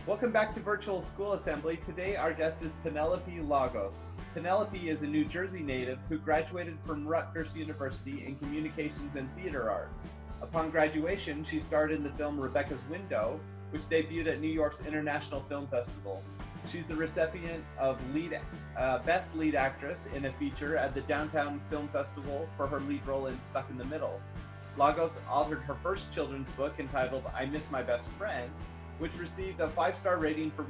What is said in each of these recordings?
Welcome back to Virtual School Assembly. Today our guest is Penelope Lagos. Penelope is a New Jersey native who graduated from Rutgers University in Communications and Theater Arts. Upon graduation, she starred in the film Rebecca's Window, which debuted at New York's International Film Festival. She's the recipient of Best Lead Actress in a Feature at the Downtown Film Festival for her lead role in Stuck in the Middle. Lagos authored her first children's book entitled I Miss My Best Friend, which received a 5-star rating from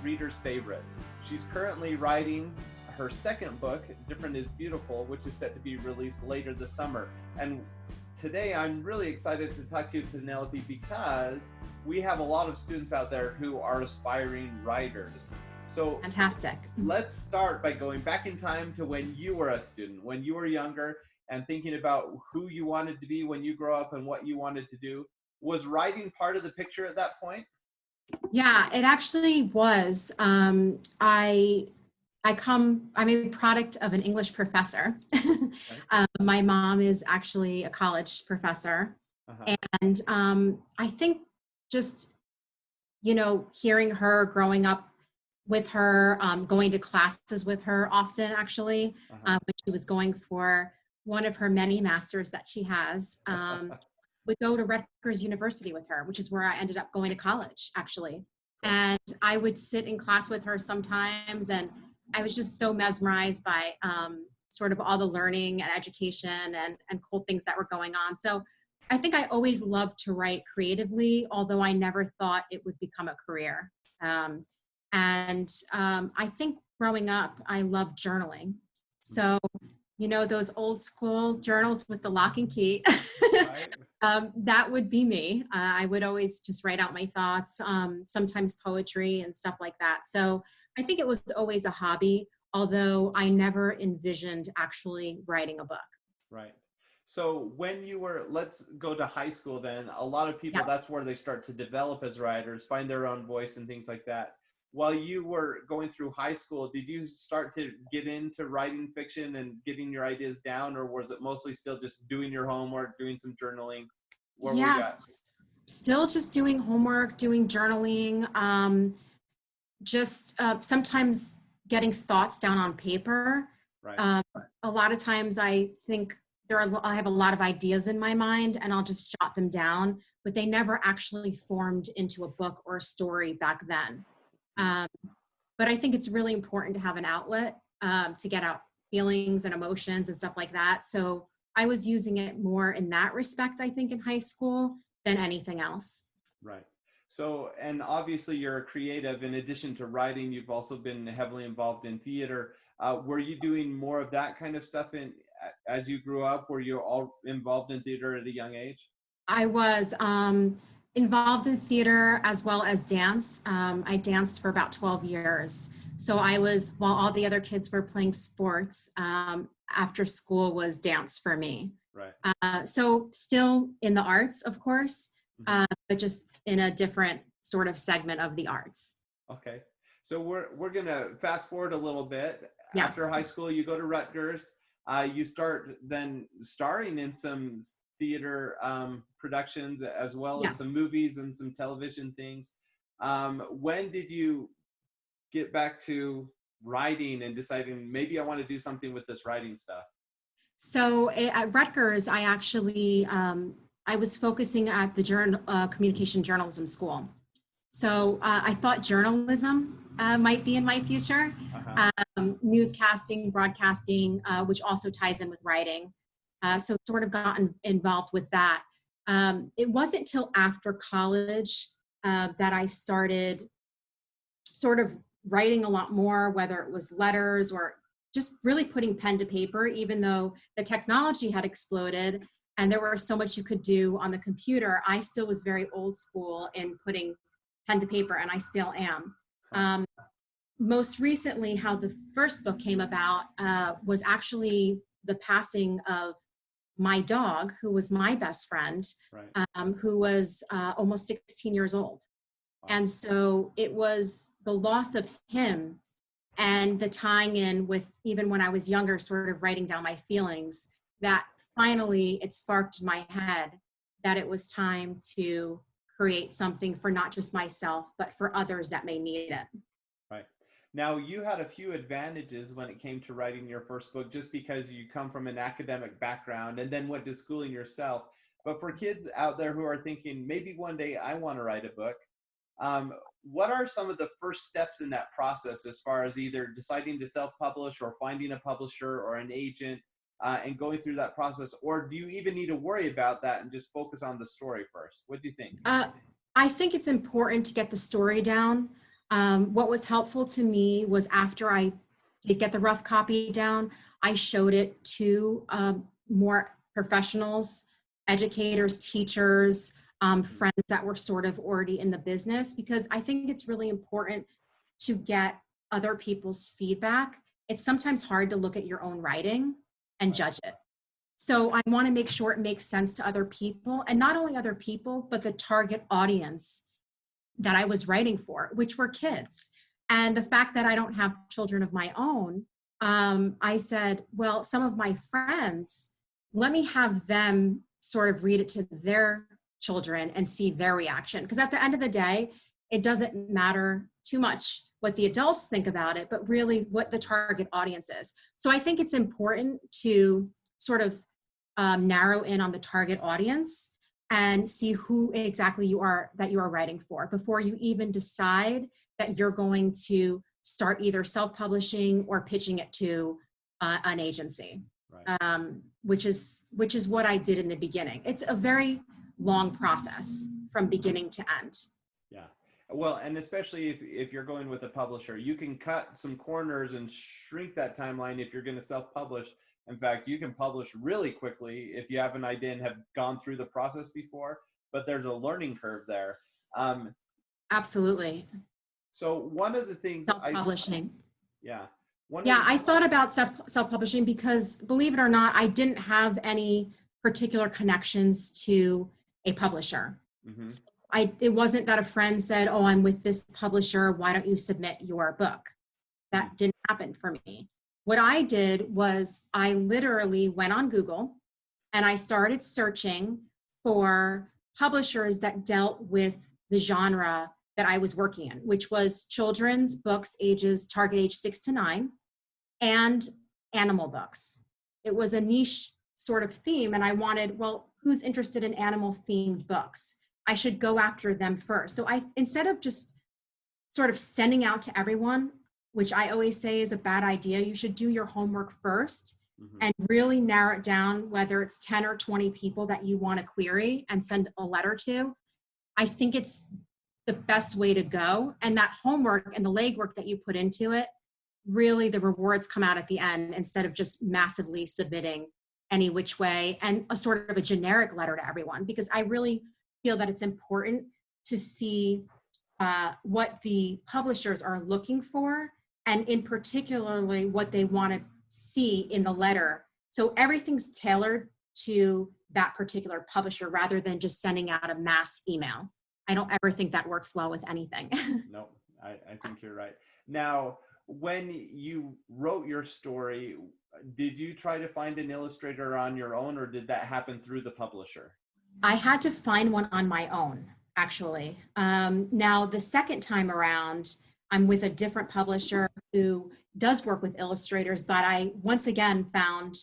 readers' favorite. She's currently writing her second book, Different is Beautiful, which is set to be released later this summer. And today I'm really excited to talk to you, Penelope, because we have a lot of students out there who are aspiring writers. So fantastic. Let's start by going back in time to when you were a student, when you were younger, and thinking about who you wanted to be when you grow up and what you wanted to do. Was writing part of the picture at that point? Yeah, it actually was. I'm a product of an English professor. My mom is actually a college professor. And I think just, hearing her growing up with her, going to classes with her often actually, when she was going for one of her many masters that she has, would go to Rutgers University with her, which is where I ended up going to college, actually. And I would sit in class with her sometimes, and I was just so mesmerized by sort of all the learning and education and cool things that were going on. So I think I always loved to write creatively, although I never thought it would become a career. I think growing up, I loved journaling. So, those old school journals with the lock and key. That would be me. I would always just write out my thoughts, sometimes poetry and stuff like that. So I think it was always a hobby, although I never envisioned actually writing a book. Right. So when you were, let's go to high school then, a lot of people, that's where they start to develop as writers, find their own voice and things like that. While you were going through high school, did you start to get into writing fiction and getting your ideas down, or was it mostly still just doing your homework, doing some journaling? Yes, still just doing homework, doing journaling, sometimes getting thoughts down on paper. Right. A lot of times I think I have a lot of ideas in my mind and I'll just jot them down, but they never actually formed into a book or a story back then. But I think it's really important to have an outlet to get out feelings and emotions and stuff like that. So I was using it more in that respect, I think, in high school than anything else. Right. So, and obviously you're a creative. In addition to writing, you've also been heavily involved in theater. Were you doing more of that kind of stuff as you grew up? Were you all involved in theater at a young age? I was involved in theater as well as dance. I danced for about 12 years. So I was, while all the other kids were playing sports, after school was dance for me. Right. So still in the arts, of course, but just in a different sort of segment of the arts. Okay. So we're going to fast forward a little bit. Yes. After high school, you go to Rutgers. You start then starring in some theater productions as well as some movies and some television things. When did you get back to writing and deciding maybe I want to do something with this writing stuff? So at Rutgers, I actually, I was focusing at the communication journalism school. So I thought journalism might be in my future, newscasting, broadcasting, which also ties in with writing. So sort of gotten involved with that. It wasn't till after college that I started sort of writing a lot more, whether it was letters or just really putting pen to paper, even though the technology had exploded and there was so much you could do on the computer. I still was very old school in putting pen to paper, and I still am. Most recently, how the first book came about was actually the passing of my dog, who was my best friend, who was almost 16 years old. And so it was the loss of him and the tying in with, even when I was younger, sort of writing down my feelings, that finally it sparked in my head that it was time to create something for not just myself, but for others that may need it. Right. Now, you had a few advantages when it came to writing your first book, just because you come from an academic background and then went to schooling yourself. But for kids out there who are thinking, maybe one day I want to write a book, what are some of the first steps in that process as far as either deciding to self-publish or finding a publisher or an agent and going through that process? Or do you even need to worry about that and just focus on the story first? What do you think? I think it's important to get the story down. What was helpful to me was after I did get the rough copy down, I showed it to more professionals, educators, teachers, friends that were sort of already in the business, because I think it's really important to get other people's feedback. It's sometimes hard to look at your own writing and judge it. So I want to make sure it makes sense to other people, and not only other people, but the target audience that I was writing for, which were kids. And the fact that I don't have children of my own, I said, well, some of my friends, let me have them sort of read it to their children and see their reaction. Because at the end of the day, it doesn't matter too much what the adults think about it, but really what the target audience is. So I think it's important to sort of narrow in on the target audience and see who exactly you are writing for before you even decide that you're going to start either self-publishing or pitching it to an agency, right. Which is what I did in the beginning. It's a very long process from beginning to end. Yeah. Well, and especially if you're going with a publisher, you can cut some corners and shrink that timeline if you're going to self-publish. In fact, you can publish really quickly if you have an idea and have gone through the process before, but there's a learning curve there. Absolutely. So one of the things self-publishing. Yeah. I thought about self-publishing because, believe it or not, I didn't have any particular connections to a publisher. Mm-hmm. So it wasn't that a friend said, oh, I'm with this publisher, why don't you submit your book? That didn't happen for me. What I did was I literally went on Google and I started searching for publishers that dealt with the genre that I was working in, which was children's books, target age 6 to 9, and animal books. It was a niche sort of theme, and I wanted, well, who's interested in animal themed books? I should go after them first. So instead of just sort of sending out to everyone, which I always say is a bad idea, you should do your homework first and really narrow it down, whether it's 10 or 20 people that you want to query and send a letter to. I think it's the best way to go. And that homework and the legwork that you put into it, really the rewards come out at the end instead of just massively submitting any which way and a sort of a generic letter to everyone, because I really feel that it's important to see what the publishers are looking for, and in particularly what they want to see in the letter. So everything's tailored to that particular publisher rather than just sending out a mass email. I don't ever think that works well with anything. No, I think you're right. Now, when you wrote your story, did you try to find an illustrator on your own, or did that happen through the publisher? I had to find one on my own, actually. Now, the second time around, I'm with a different publisher who does work with illustrators, but I once again found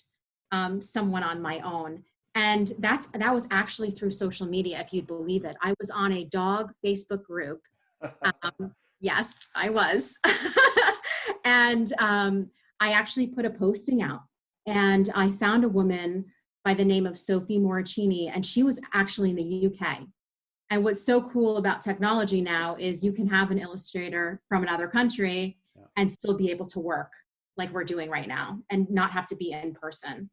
someone on my own. And that was actually through social media, if you'd believe it. I was on a dog Facebook group. Yes, I was. And I actually put a posting out, and I found a woman by the name of Sophie Moricini, and she was actually in the UK. And what's so cool about technology now is you can have an illustrator from another country and still be able to work like we're doing right now and not have to be in person.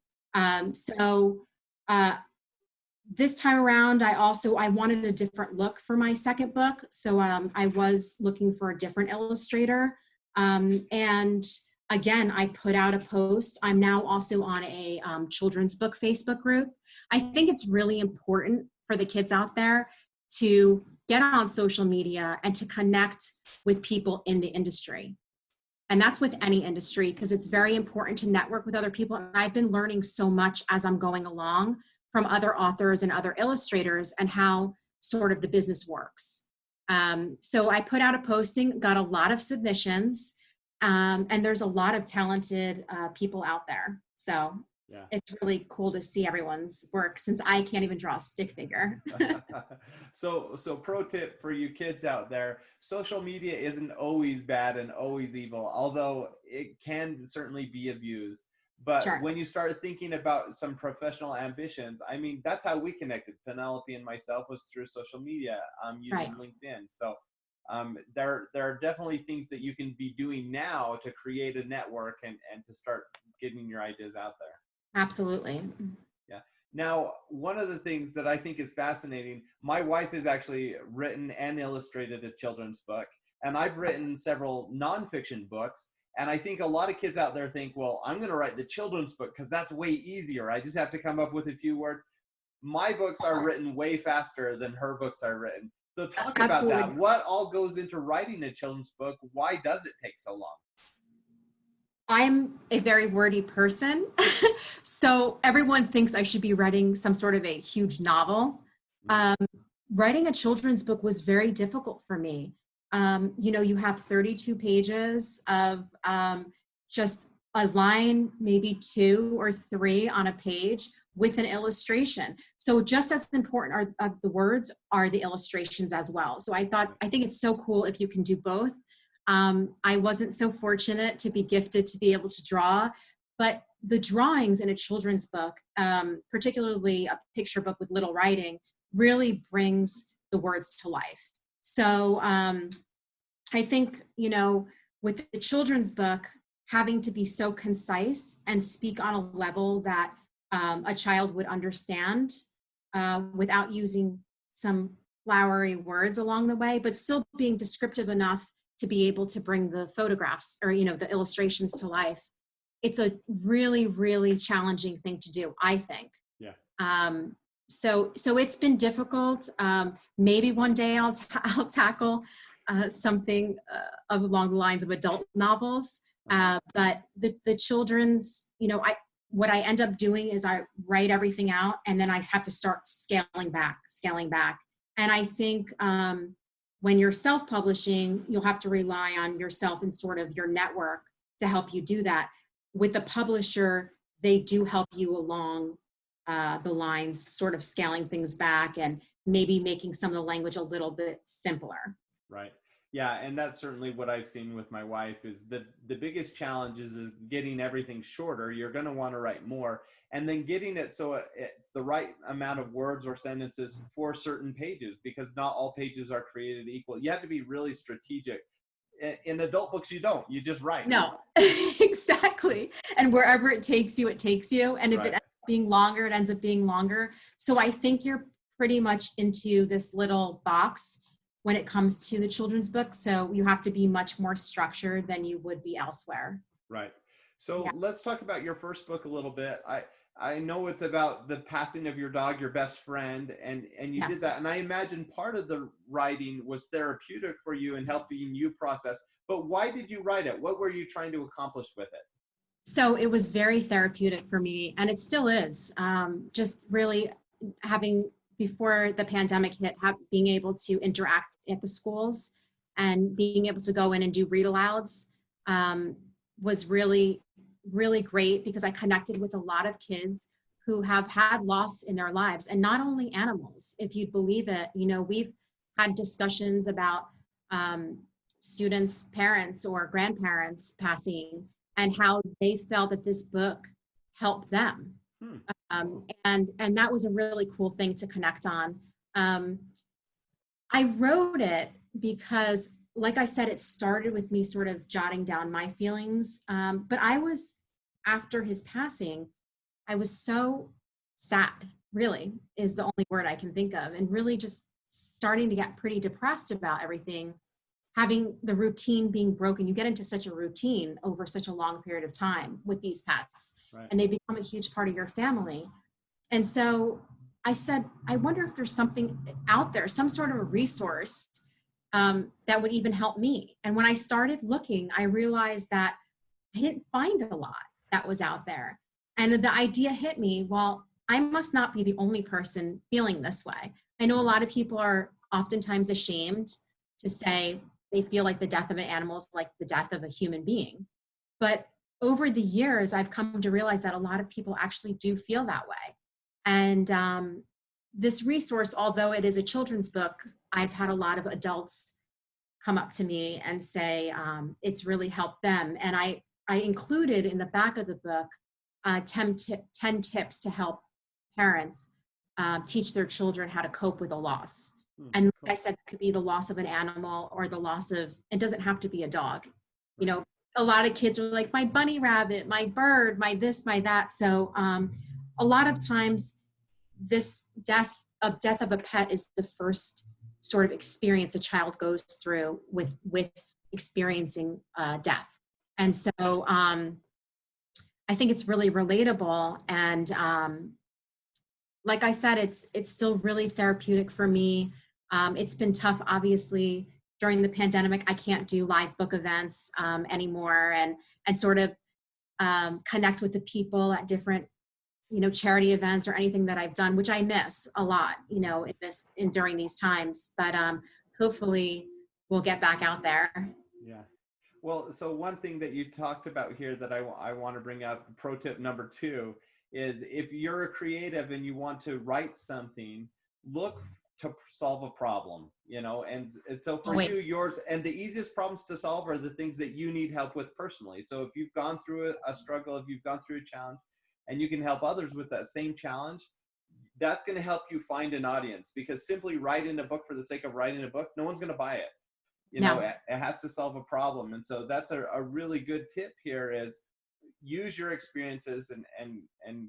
This time around, I wanted a different look for my second book. So I was looking for a different illustrator. And again, I put out a post. I'm now also on a children's book Facebook group. I think it's really important for the kids out there to get on social media and to connect with people in the industry. And that's with any industry, because it's very important to network with other people. And I've been learning so much as I'm going along from other authors and other illustrators, and how sort of the business works. So I put out a posting, got a lot of submissions, and there's a lot of talented people out there. So Yeah. it's really cool to see everyone's work since I can't even draw a stick figure. So pro tip for you kids out there, social media isn't always bad and always evil, although it can certainly be abused. But Sure. when you start thinking about some professional ambitions, I mean, that's how we connected. Penelope and myself was through social media, using Right. LinkedIn. So there are definitely things that you can be doing now to create a network and to start getting your ideas out there. Absolutely. Yeah. Now, one of the things that I think is fascinating, my wife has actually written and illustrated a children's book, and I've written several nonfiction books. And I think a lot of kids out there think, well, I'm going to write the children's book because that's way easier. I just have to come up with a few words. My books are written way faster than her books are written. So talk about Absolutely. that. What all goes into writing a children's book? Why does it take so long? I'm a very wordy person. So everyone thinks I should be writing some sort of a huge novel. Um, Writing a children's book was very difficult for me. You have 32 pages of just a line, maybe 2 or 3 on a page with an illustration. So just as important are the words are the illustrations as well. So I think it's so cool if you can do both. I wasn't so fortunate to be gifted to be able to draw, but the drawings in a children's book, particularly a picture book with little writing, really brings the words to life. So I think, with the children's book, having to be so concise and speak on a level that a child would understand without using some flowery words along the way, but still being descriptive enough to be able to bring the photographs or, the illustrations to life. It's a really, really challenging thing to do, I think. Yeah. So it's been difficult. Maybe one day I'll tackle something along the lines of adult novels. But the children's, what I end up doing is I write everything out and then I have to start scaling back. And I think when you're self-publishing, you'll have to rely on yourself and sort of your network to help you do that. With the publisher, they do help you along the lines, sort of scaling things back and maybe making some of the language a little bit simpler. Right. Yeah, and that's certainly what I've seen with my wife is the biggest challenge is getting everything shorter. You're going to want to write more, and then getting it so it's the right amount of words or sentences for certain pages, because not all pages are created equal. You have to be really strategic. In adult books, you don't. You just write. No, exactly. And wherever it takes you, it takes you. And if Right. it ends up being longer, it ends up being longer. So I think you're pretty much into this little box when it comes to the children's book. So you have to be much more structured than you would be elsewhere. Right. So Yeah. let's talk about your first book a little bit. I know it's about the passing of your dog, your best friend, and you Yes. did that. And I imagine part of the writing was therapeutic for you and helping you process. But why did you write it? What were you trying to accomplish with it? So it was very therapeutic for me, and it still is. Just really having, before the pandemic hit, being able to interact at the schools and being able to go in and do read alouds was really, really great because I connected with a lot of kids who have had loss in their lives, and not only animals. If you'd believe it, we've had discussions about students' parents or grandparents passing and how they felt that this book helped them. And that was a really cool thing to connect on. I wrote it because, like I said, it started with me sort of jotting down my feelings. But after his passing, I was so sad, really, is the only word I can think of, and really just starting to get pretty depressed about everything. Having the routine being broken, you get into such a routine over such a long period of time with these pets, Right. and they become a huge part of your family. And so I said, I wonder if there's something out there, some sort of a resource that would even help me. And when I started looking, I realized that I didn't find a lot that was out there. And the idea hit me, well, I must not be the only person feeling this way. I know a lot of people are oftentimes ashamed to say they feel like the death of an animal is like the death of a human being. But over the years, I've come to realize that a lot of people actually do feel that way. And this resource, although it is a children's book, I've had a lot of adults come up to me and say it's really helped them. And I included in the back of the book 10 tips to help parents teach their children how to cope with a loss. And like Cool. I said, it could be the loss of an animal or the loss of, it doesn't have to be a dog. You know, a lot of kids are like, my bunny rabbit, my bird, my this, my that. So a lot of times this death of a pet is the first sort of experience a child goes through with experiencing death. And so I think it's really relatable. And like I said, it's still really therapeutic for me. It's been tough, obviously, during the pandemic. I can't do live book events anymore and sort of connect with the people at different, you know, charity events or anything that I've done, which I miss a lot, you know, during these times. But hopefully we'll get back out there. Yeah. Well, so one thing that you talked about here that I want to bring up, pro tip number 2, is if you're a creative and you want to write something, look to solve a problem, you know, and so for Always. you, yours, and the easiest problems to solve are the things that you need help with personally. So if you've gone through a struggle, if you've gone through a challenge, and you can help others with that same challenge, that's going to help you find an audience, because simply writing a book for the sake of writing a book, no one's going to buy it. You know, it has to solve a problem. And so that's a really good tip here, is use your experiences and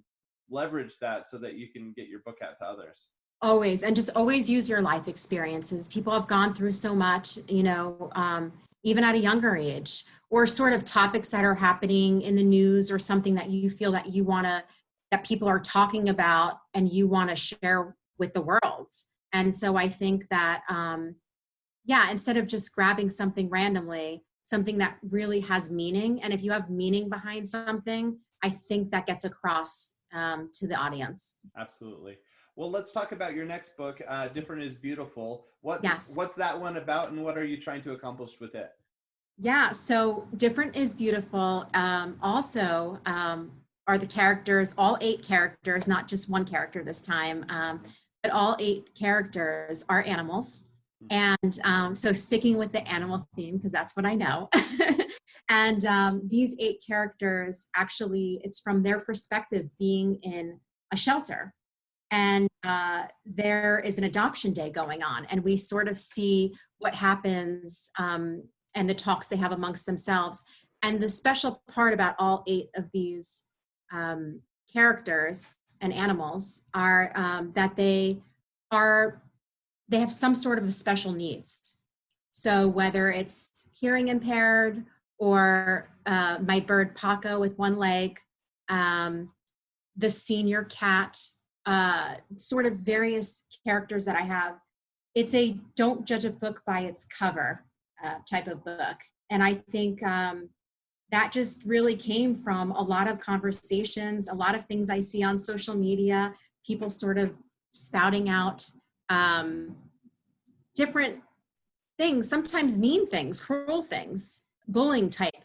leverage that so that you can get your book out to others. Always. And just always use your life experiences. People have gone through so much, you know, even at a younger age, or sort of topics that are happening in the news or something that you feel that you want to, that people are talking about and you want to share with the world. And so I think that, instead of just grabbing something randomly, something that really has meaning. And if you have meaning behind something, I think that gets across to the audience. Absolutely. Well, let's talk about your next book, Different is Beautiful. Yes. What's that one about, and what are you trying to accomplish with it? Yeah, so Different is Beautiful also are the characters, all 8 characters, not just one character this time, but all 8 characters are animals. And so sticking with the animal theme, because that's what I know. And these 8 characters, actually, it's from their perspective being in a shelter. And there is an adoption day going on, and we sort of see what happens and the talks they have amongst themselves. And the special part about all 8 of these characters and animals are that they have some sort of special needs. So whether it's hearing impaired, or my bird Paco with one leg, the senior cat, sort of various characters that I have. It's a don't judge a book by its cover type of book. And I think that just really came from a lot of conversations, a lot of things I see on social media, people sort of spouting out different things, sometimes mean things, cruel things, bullying type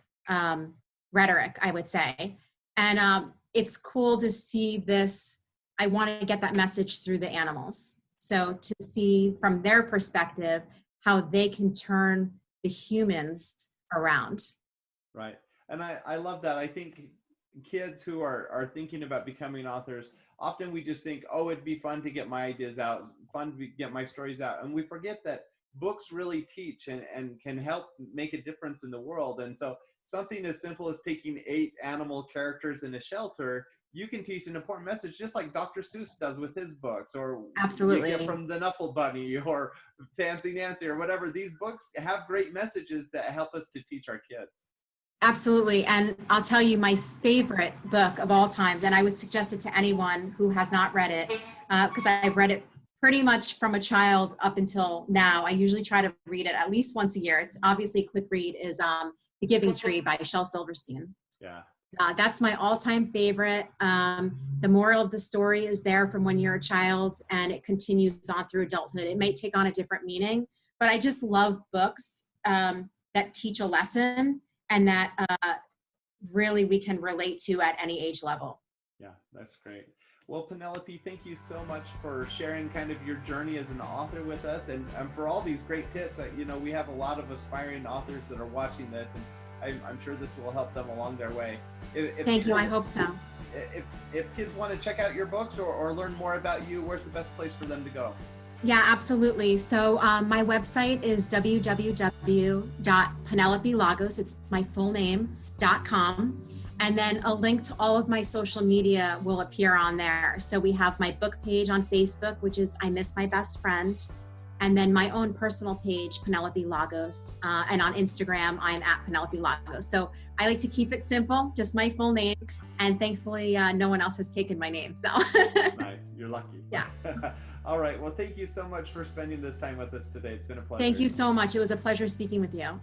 rhetoric, I would say. And it's cool to see this. I want to get that message through the animals. So to see from their perspective how they can turn the humans around. Right. And I love that. I think kids who are thinking about becoming authors, often we just think, oh, it'd be fun to get my ideas out, fun to get my stories out. And we forget that books really teach and can help make a difference in the world. And so something as simple as taking 8 animal characters in a shelter, you can teach an important message, just like Dr. Seuss does with his books, or Absolutely. you get from the Knuffle Bunny or Fancy Nancy or whatever. These books have great messages that help us to teach our kids. Absolutely. And I'll tell you my favorite book of all times, and I would suggest it to anyone who has not read it, because I've read it pretty much from a child up until now. I usually try to read it at least once a year. It's obviously a quick read, is The Giving Tree by Shel Silverstein. Yeah, That's my all-time favorite. The moral of the story is there from when you're a child, and it continues on through adulthood. It may take on a different meaning, but I just love books that teach a lesson and that really we can relate to at any age level. Yeah, that's great. Well, Penelope, thank you so much for sharing kind of your journey as an author with us, and for all these great tips. You know, we have a lot of aspiring authors that are watching this, and I'm sure this will help them along their way. Thank you. I hope so. If kids want to check out your books or learn more about you, where's the best place for them to go? Yeah, absolutely. So my website is www.penelopelagos, it's my full name, .com. And then a link to all of my social media will appear on there. So we have my book page on Facebook, which is I Miss My Best Friend. And then my own personal page, Penelope Lagos. And on Instagram, I'm at Penelope Lagos. So I like to keep it simple, just my full name. And thankfully, no one else has taken my name. So Nice. You're lucky. Yeah. All right. Well, thank you so much for spending this time with us today. It's been a pleasure. Thank you so much. It was a pleasure speaking with you.